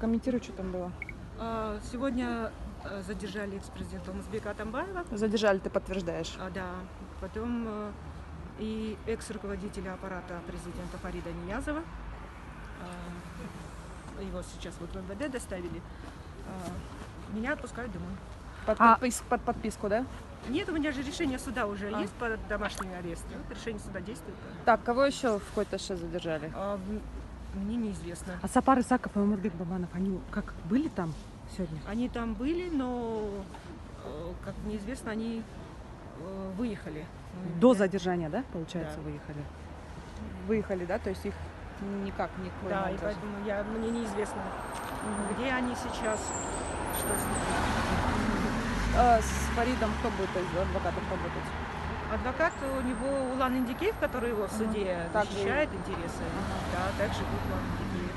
Прокомментируй, что там было. Сегодня задержали экс-президента Алмазбека Атамбаева. Задержали, ты подтверждаешь. Да. Потом и экс-руководителя аппарата президента Фарида Ниязова. Его сейчас вот в МВД доставили. Меня отпускают домой. Под подписку, да? Нет, у меня же решение суда уже есть по домашнему аресту. Решение суда действует. Так, кого еще в Койташе задержали? Мне неизвестно. А Сапар Исаков и Алмазбек Бабанов, они как были там сегодня? Они там были, но, как неизвестно, они выехали. До задержания, да, получается, Да. выехали? Выехали, да? То есть их никак не Да, клонят и даже. поэтому мне неизвестно, где они сейчас, что с ними. С Фаридом кто будет из адвокатов работать? Адвокат у него Улан Индикеев, который его в суде Также- защищает интересы. Да, также будет Улан Индикеев.